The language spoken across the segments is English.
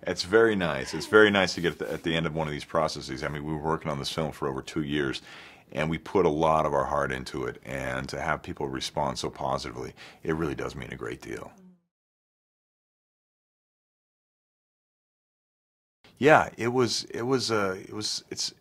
It's very nice. It's very nice to get at the end of one of these processes. I mean, we were working on this film for over 2 years, and we put a lot of our heart into it. And to have people respond so positively, it really does mean a great deal. Yeah, it's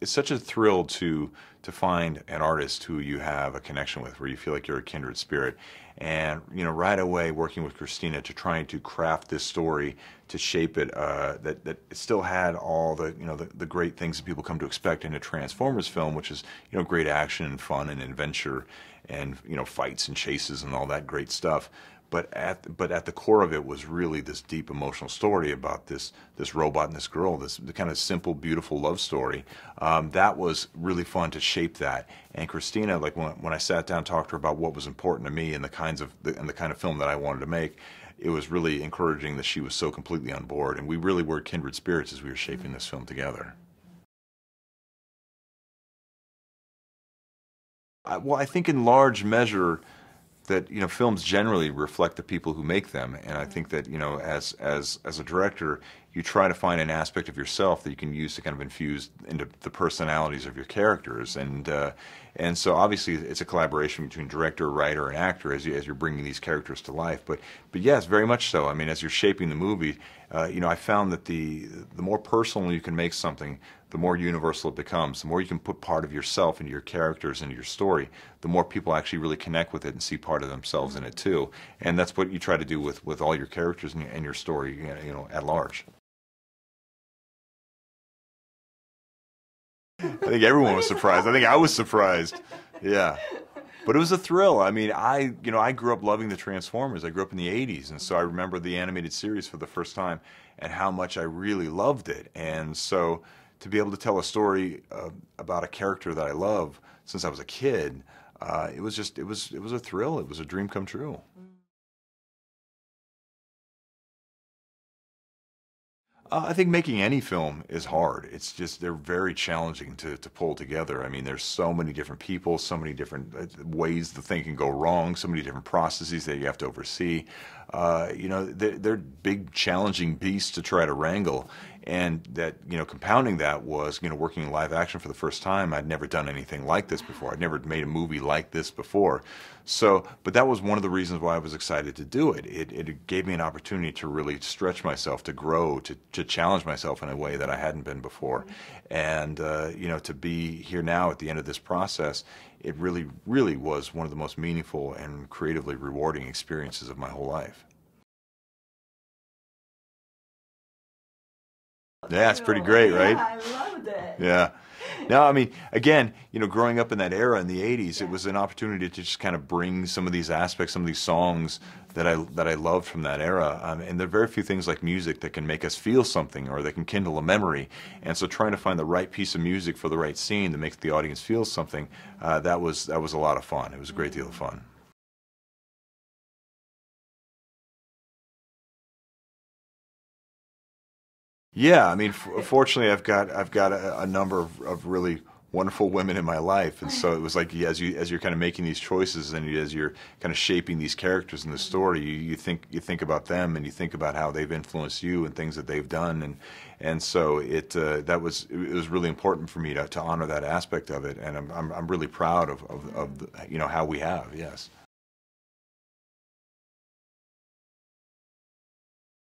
such a thrill to find an artist who you have a connection with, where you feel like you're a kindred spirit. And right away working with Christina to trying to craft this story, to shape it, that it still had all the great things that people come to expect in a Transformers film, which is great action and fun and adventure, and fights and chases and all that great stuff. But at the core of it was really this deep emotional story about this robot and this girl, the kind of simple, beautiful love story. That was really fun to shape that. And Christina, like when I sat down and talked to her about what was important to me and the kind of film that I wanted to make, it was really encouraging that she was so completely on board. And we really were kindred spirits as we were shaping this film together. Well, I think in large measure that films generally reflect the people who make them, and I think that as a director, you try to find an aspect of yourself that you can use to kind of infuse into the personalities of your characters, and so obviously it's a collaboration between director, writer, and actor as you're bringing these characters to life. But yes, very much so. I mean, as you're shaping the movie, I found that the more personal you can make something, the more universal it becomes. The more you can put part of yourself into your characters, into your story, the more people actually really connect with it and see part of themselves in it too. And that's what you try to do with all your characters and your story, at large. I think everyone was surprised. I think I was surprised. Yeah. But it was a thrill. I mean, I grew up loving the Transformers. I grew up in the 80s, and so I remember the animated series for the first time and how much I really loved it. And so to be able to tell a story about a character that I love since I was a kid, it was a thrill. It was a dream come true. I think making any film is hard. It's just, they're very challenging to pull together. I mean, there's so many different people, so many different ways the thing can go wrong, so many different processes that you have to oversee. They're big, challenging beasts to try to wrangle. And that, compounding that was, working in live action for the first time. I'd never done anything like this before. I'd never made a movie like this before. So, but that was one of the reasons why I was excited to do it. It gave me an opportunity to really stretch myself, to grow, to challenge myself in a way that I hadn't been before. And, to be here now at the end of this process, it really, really was one of the most meaningful and creatively rewarding experiences of my whole life. Yeah, it's pretty great, right? Yeah, I loved it. Yeah. No, I mean, again, growing up in that era in the 80s, it was an opportunity to just kind of bring some of these aspects, some of these songs that I loved from that era. And there are very few things like music that can make us feel something or that can kindle a memory. And so trying to find the right piece of music for the right scene that makes the audience feel something, that was a lot of fun. It was a great deal of fun. Yeah, I mean, fortunately, I've got a number of really wonderful women in my life, and so it was like as you're kind of making these choices and as you're kind of shaping these characters in the story, you think about them and you think about how they've influenced you and things that they've done, and so it was really important for me to honor that aspect of it, and I'm really proud of how we have, yes.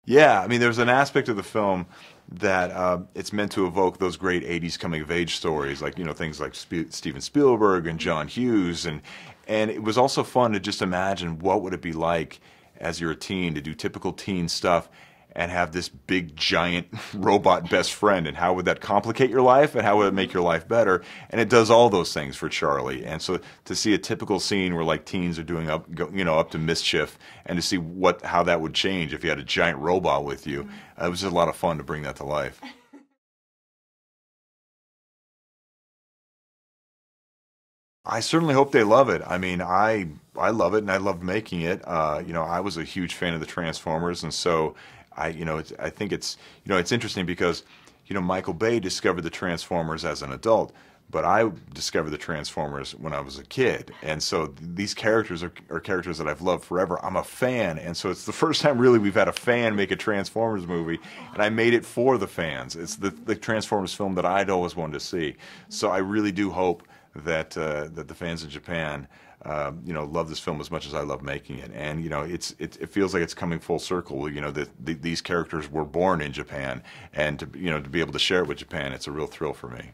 Yeah, I mean, there's an aspect of the film that it's meant to evoke those great 80s coming-of-age stories, like, things like Steven Spielberg and John Hughes, and it was also fun to just imagine what would it be like as you're a teen to do typical teen stuff and have this big, giant robot best friend, and how would that complicate your life, and how would it make your life better? And it does all those things for Charlie. And so to see a typical scene where like teens are doing up to mischief, and to see how that would change if you had a giant robot with you, it was just a lot of fun to bring that to life. I certainly hope they love it. I mean, I love it, and I loved making it. I was a huge fan of the Transformers, and so I think it's interesting because Michael Bay discovered the Transformers as an adult, but I discovered the Transformers when I was a kid, and so these characters are characters that I've loved forever. I'm a fan, and so it's the first time really we've had a fan make a Transformers movie, and I made it for the fans. It's the Transformers film that I'd always wanted to see. So I really do hope that that the fans in Japan love this film as much as I love making it. And it feels like it's coming full circle. These characters were born in Japan, and to be able to share it with Japan, it's a real thrill for me.